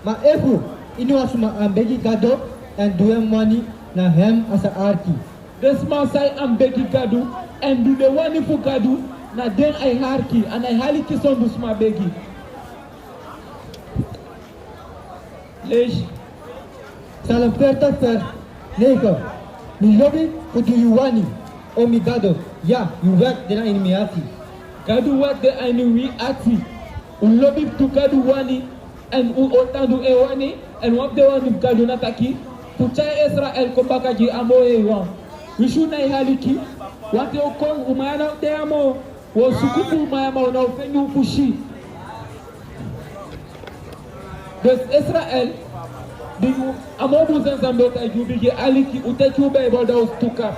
Speaker 3: Ma efu ini wasuma ambegi gado en duem money na hem as a arki.
Speaker 1: Desma sai ambegi gadu en du de wani fu gadu na den ay harki an ay haliki son du sma begi. Leishi.
Speaker 3: Salam 40 vers 9. Mi lobby kudu yuwani o mi gado. Ya, you work dena in miati.
Speaker 1: Gadu wat de anui ati. Ulobi tu gadu wani en u otandu e wani en wap de wani gadu nataki. Puchai Israel kombakaji amoye wan. Wishu na haliki. Wate okon umayana de amo. Wo sukupu umayama na ufenyu fushi. Des Israel digu amobu zanzambeta jubige aliki uteki ube boda ustuka.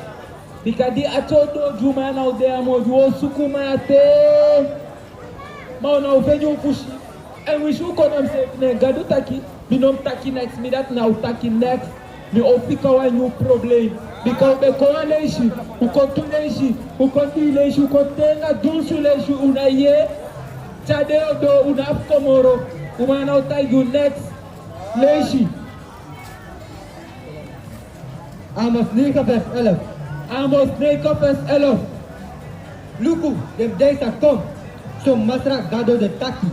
Speaker 1: Bikadi achodo jumana ude amo juo sukuma yate. Mauna ufenyu fushi. And we should call them say, gadu taki, mi nom taki next, mi dat na utaki next, mi ofika wa new problem. Because be koa leishi, ukontu leishi, ukonti leishi, ukontenga dunsu leishi, unaye, chade odo, unaf komoro, umana utaki next, leishi.
Speaker 3: Amos 9 vers 11.
Speaker 1: Amos 9 vers 11.
Speaker 3: Luku, dem days are come, so masra gado de taki.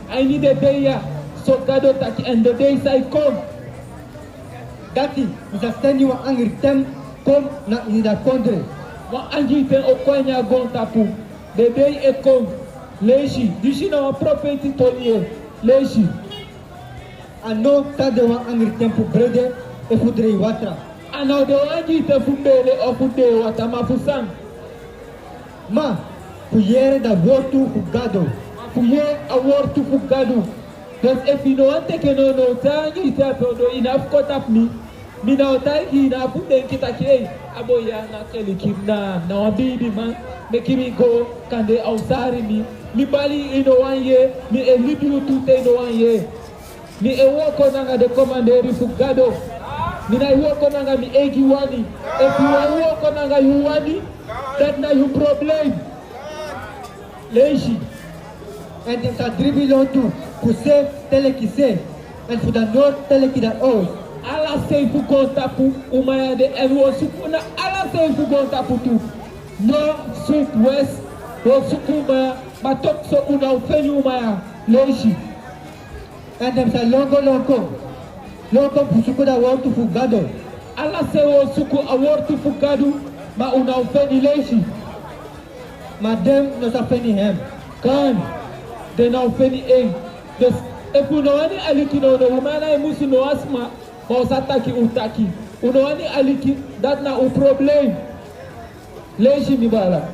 Speaker 1: I need a day ya, so gado taki, and the days I come.
Speaker 3: Dati, isa send you angry tem kom na inida kondre.
Speaker 1: Wa anji ten okwanya gon tapu. The day e come. Leishi, dishi na wa prophet toliye. Leishi.
Speaker 3: Ano tade wa angry tempo brede e fudre watra.
Speaker 1: Ano de anji te fumbele o fude wata mafusang.
Speaker 3: Ma, kuyere da votu fugado.
Speaker 1: Kuye award to fugado. Because if you don't take no tangi te apodo enough cut up me. Mi na otaki na fude kita ke aboya na kelikim na wabibi man. Make me go kande ausari mi. Mi bali ino 1 year, mi e libiu tute ino 1 year. Mi e woko nanga de commanderi fugado. Mi na woko nanga mi egi wani. If you are woko nanga you wani, that na you problem. Leishi.
Speaker 3: En dem sa dribble on to kuse telekise en for the north telekida oos.
Speaker 1: Ala sei fu kontapu umaya de en wo sukuna ala sei fu kontapu tu. North, south, west, wo sukuma matok so una ufenyu umaya. Leishi.
Speaker 3: En dem sa longo pusukuda wortu fugado.
Speaker 1: Ala sei wo suku awortu fugado ma una ufeni leishi.
Speaker 3: Madem no sa feni hem.
Speaker 1: Kan. De na ufeni Dus if unaoni aliki no umana emusu no asma ma usataki utaki. Unaoni aliki that na u problem. Leishi mibala.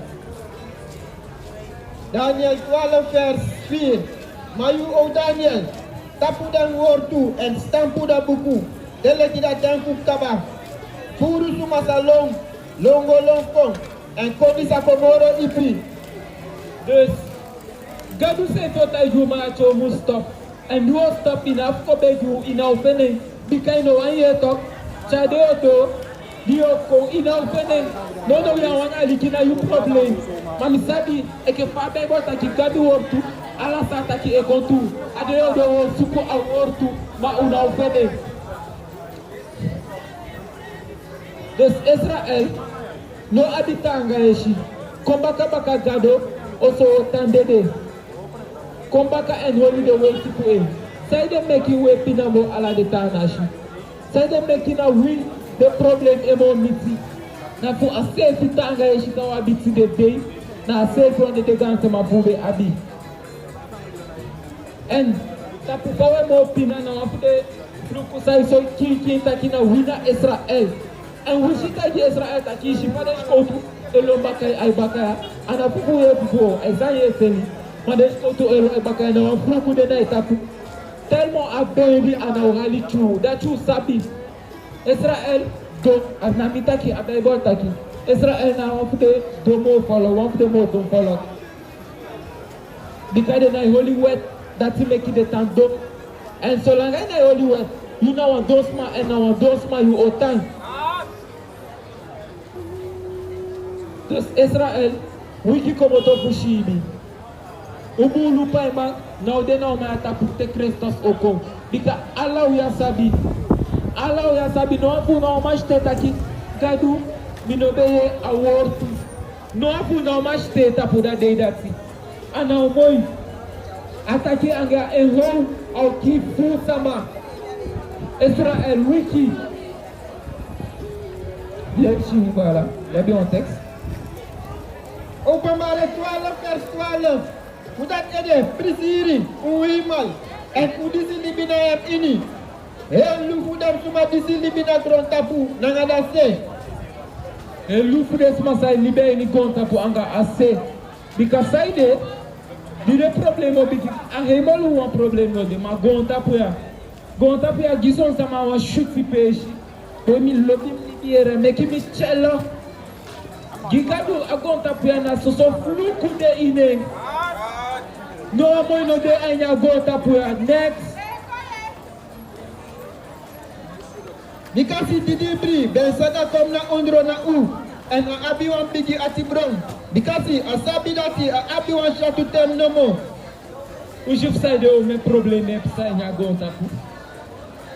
Speaker 2: Daniel 12 vers 4. Mayu o Daniel, tapu dan wortu en stampu da buku. Dele kita janku kaba. Puru sumasa longo longkong en kodisa komoro ipi.
Speaker 1: Dus gadu se tota juma cho mu stop. And you stop enough ko be you ina ofene. Bika no wan ye talk. Chade oto. Dio ko ina ofene. No ya wan alikina you problem. Mami sabi e ke fa be bota ki gadu wortu. Ala sata ki e kontu. Ade odo suko a wortu ma una ofene. Dus Israel no abitanga eshi. Kombaka baka gado oso tandede. Kombaka and holy the way to pray. Say them making way pinamo ala de tanashi. Say them making a win the problem emo miti. Na for a safe tanga eshi na wabiti the day. Na safe one the ganta mabube abi. And tapu kawe mo pinana wafude. Frukusai so kin takina wina Israel. And we see that Israel taki she managed to go to Elombaka Ibaka and a people before Isaiah Seni managed to go to Elombaka and a Fruku de Naitapu. Tell me a baby and a rally true. That you sabi. Israel don't as Namitaki and Bible Taki. Israel now one of the domo follow, one of the more don't follow. Because they holy word that you make it the time dome. And so long as I holy word, you know one those man and now one those man you owe time. Dus Israel, wiki komoto pushibi. Ubu lupa ema, now they know my tapute Christos oko. Because Allah uya sabi, no afu na omashte taki, gadu, minobeye awortu. No afu na omashte tapuda day dati. Ana umoi, ataki anga eho, au kifu sama. Israel, wiki. Voilà, il y a bien un texte.
Speaker 2: Openbare 12 vers 12. Udat ede prisiri uimal en udisi libina yam ini. En lufu dam suma disi libina tron tapu nangada se.
Speaker 1: En lufu des masai libe ni kon tapu anga ase. Because saide di de problemo biki ahemolu wan problemo de ma gon tapu ya. Gon tapu ya gison sama wan shuti peshi. Bomi lobi libiere meki mi cello. Gigadu agonta piana so fluku de ine. No moi no de anya agonta piana next.
Speaker 2: Nikasi didibri ben saka kom na ondro na u en a abi wan bigi ati bron. Nikasi asabi dati a abi wan shatu tem no mo.
Speaker 1: O jif sai de o me probleme psa anya agonta pu.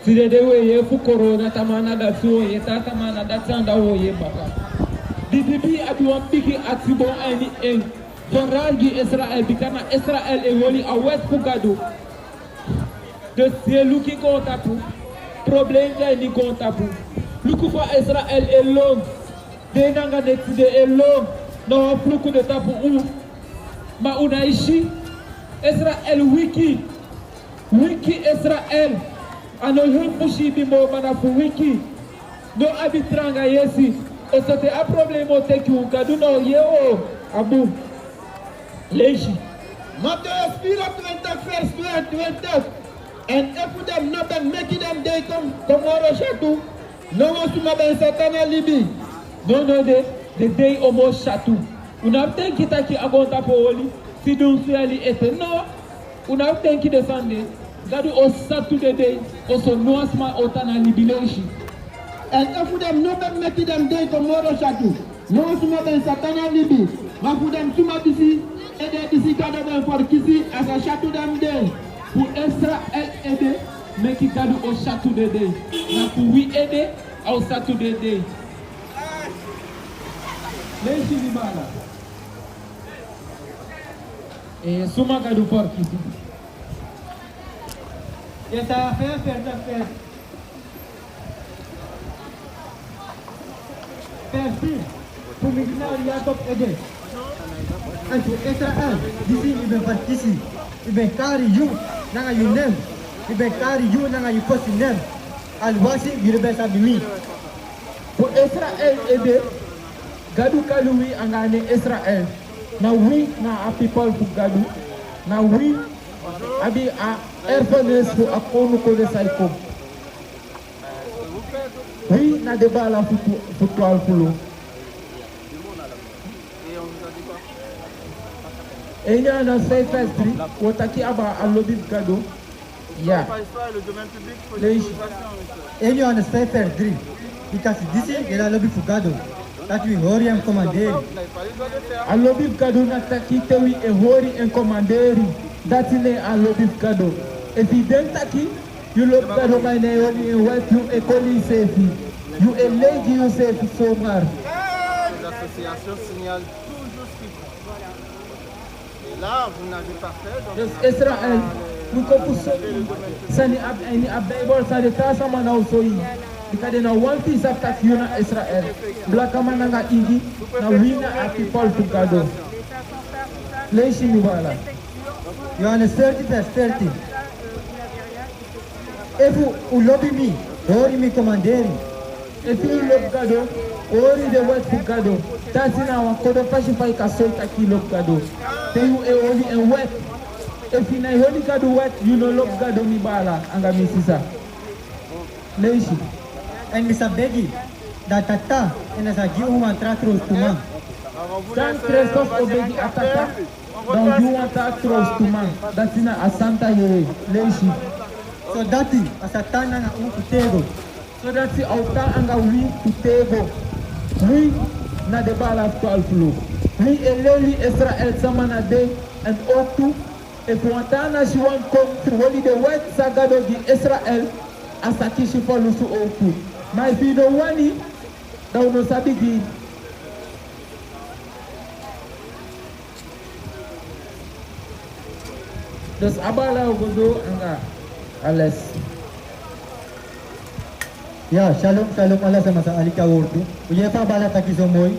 Speaker 1: Si de we ye fu corona tamana da so ye tamana da tanda o ye baba. Didibi abiwan bigi atibon ani en Joragi Israel bikana Israel e woli a west fugado. De se luki kontapu problem ja ni kontapu. Luku fa Israel alone. De nanga netide alone. No fluku de tapu u. Ma unaishi Israel wiki Israel ano humpushi bimo manafu wiki. No abitranga yesi. Et c'était un problème au Teku, Kaduna, Yeo, Abu, Leji.
Speaker 2: Matthieu 20 vers 29. And if them not them making them they come tomorrow shatu. No one to maben satana libi.
Speaker 1: No, the day almost shatu. Unavten kitaki agonta pooli, sidun suali ete. No, unavten ki de Sunday. Gadu o satu de day, also no asma otana libi leji.
Speaker 2: And if them no them make them day tomorrow shatu. No suma ben satana libi. Ma fu them suma disi et de disi kada ben for kisi as a shatu them day.
Speaker 1: Pour Israel aider, mais qui gadu au château de day. Na pour oui aider au château de day. Les chimibala. Et suma gadu for kisi.
Speaker 3: Et ça a fait. Merci pour maintenant Jacob aider. Et pour Israël, d'ici il va ici. Il va carry you, nanga you name. Il va carry you, nanga you post name. Al-Wasi, il va s'abîmer.
Speaker 1: Pour Israël aider, gadu kalui angane Israël. na we na a people fu gadu na we abi a erfanes fu a konu ko de sai ko we na de bala fu toal fulo enya na sai festri wotaki aba a lobby gado ya
Speaker 3: enya na sai festri because this is the lobby fu gado that we hori and commanderi
Speaker 1: a lobby gado na taki tewi e hori and commanderi that ne a lobby gado if you don't taki you look gado my ne only in what you e koli safe you e lady you safe so mar
Speaker 2: les associations signalent toujours ce qu'il faut. Et là, vous n'avez pas fait. Donc,
Speaker 1: Israël, nous comprenons. Sani abdebol sani tasa mana usoi. Because na one piece of that yuna Israel. Black man nga igi na wina a people to gado. Leishi nubala.
Speaker 3: You are 30. If you lobby me, hori me commanderi.
Speaker 1: If you love gado, ori the word for gado. That's in our code of fashion fight ka so taki love gado. Then you e only and wet. If you na holy gado wet, you no love gado mi bala anga mi sisa. Leishi.
Speaker 3: And Mr. Beggy, that tata and as a give one tratros to man.
Speaker 1: Dan Christos obedi ataka. Don't you want that trust to man? That's in a Santa Yere. Leishi.
Speaker 3: So that is as a tana na utego.
Speaker 1: So that's the outa anga we utego. We na de bala of 12 flow. We eleli Israel samana day and otu. If wantana she want come through only the wet sagado di Israel asaki she follow to otu. My video wani daw no sabi gi. Dus abala ogodo anga alles.
Speaker 3: Ya, shalom Allah sama sa alika wordu. Uye pa bala taki somoy.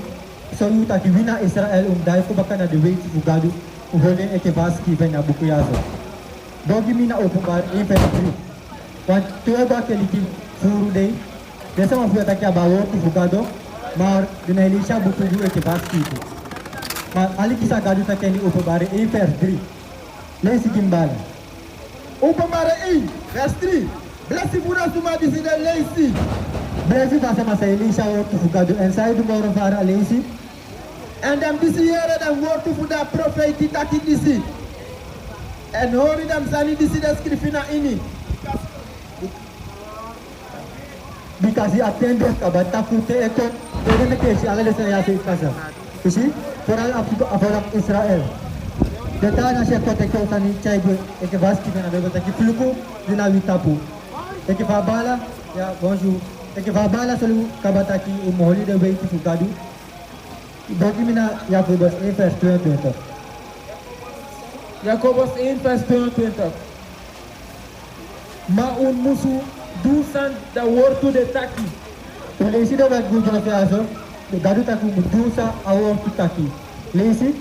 Speaker 3: So yu taki wina Israel dahil ko baka na de way ti fugado. Uhole eke baski ben na bukuyazo. Dogi mina opubar e petri. Wan tuwa ke liki furu day. Desa mafuya taki abawo ti fugado. Mar dinailisha bukuju eke baski ti. Ma aliki sa gadu taki ni opubar e petri. Lesi kimbala.
Speaker 2: Upamare I, verse 3. Blessed Buddha Suma disi de lazy.
Speaker 3: Blessed asa masa Elisha work to fugado inside tomorrow fara lazy.
Speaker 2: And them disi here them work to fuda prophet taki disi. And hori them sani disi de skrifina ini.
Speaker 3: Because he attended kabata kute eko. Ede me ala lesa ya se kasa. You see? For all of Israel. Deta na siya kote ko tani chaibu eke baski na bebo taki fuluku dina witapu. Eke babala ya bonjour. Eke babala salu kabataki umoli de way to fugado. Dogi mina Jakobus 1 vers 22.
Speaker 1: Jacobus 1 vers 22. Ma un musu dusan da wortu de taki.
Speaker 3: Lesi de wat gujo na fiaso. De gadu taku dusa a wortu taki. Lesi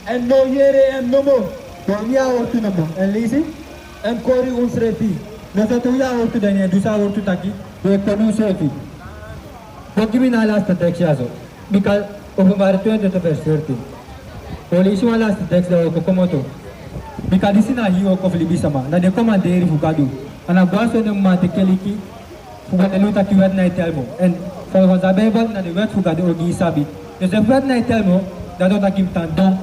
Speaker 1: En no yere en nomo.
Speaker 3: Dogi a wortu namo. En lesi
Speaker 1: En kori uns refi.
Speaker 3: Nosotros ya wortu dania dusa wortu taki. De konu sefi. Dogi mina last text yaso. Because Openbaring 20 vers 13. Polisi wala last text da kokomoto. Because this na hiyo ko filibisama. Na de commander fugado. Ana gwaso ne mate keliki. Fugado luta ki wet na telmo. And for the Bible na de wet fugado ogi sabi. Dus de wet na telmo da do takim tandon.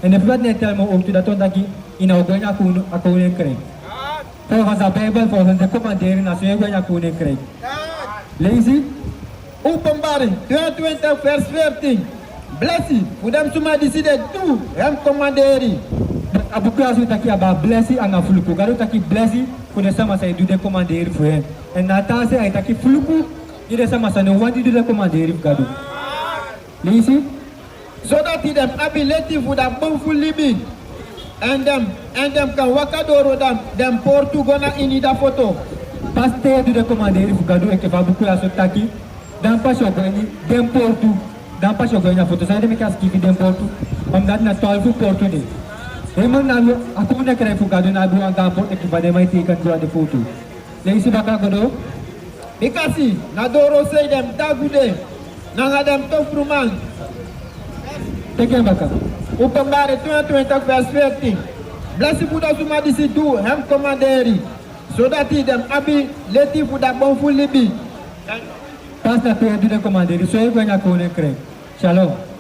Speaker 3: En de wet na telmo om tu da to taki ina ogonya kuno akonen kre. For the Bible for the commander na so ogonya kunen kre. Lazy
Speaker 2: Openbaring 20 verse 13. Blessed for them Suma disi de tu hem commanderi.
Speaker 3: Abuku asu taki aba blessing anga fuluku. Garo taki blessing kuna sama sa idu de commander for him. And nata se ay taki fuluku ide sama sa no wandi de commander gado. Lisi
Speaker 2: So that them ability for them bountiful living. And them can wakadoro them portu gona inida photo.
Speaker 3: paste de commander gado e ke fabuku asu taki. Dan pas ogani dem portu. Dan pas ogani na foto sa de me kaski dem portu. Om dat na 12 portu ni. Emang na ako na kaya fugado na buang kampot e kibade may tikan ko de foto. Lesi baka kodo.
Speaker 2: Ikasi na doro say them dagude. Na dem tofruman.
Speaker 3: Teke baka.
Speaker 2: Openbaring 22 vers 14. Blessed voor those who might see do hem commanderi, zodat hij dem abi leti voor dat bon voor libi.
Speaker 3: Pas na tu de commander, so e gwen ya kone kre. Shalom.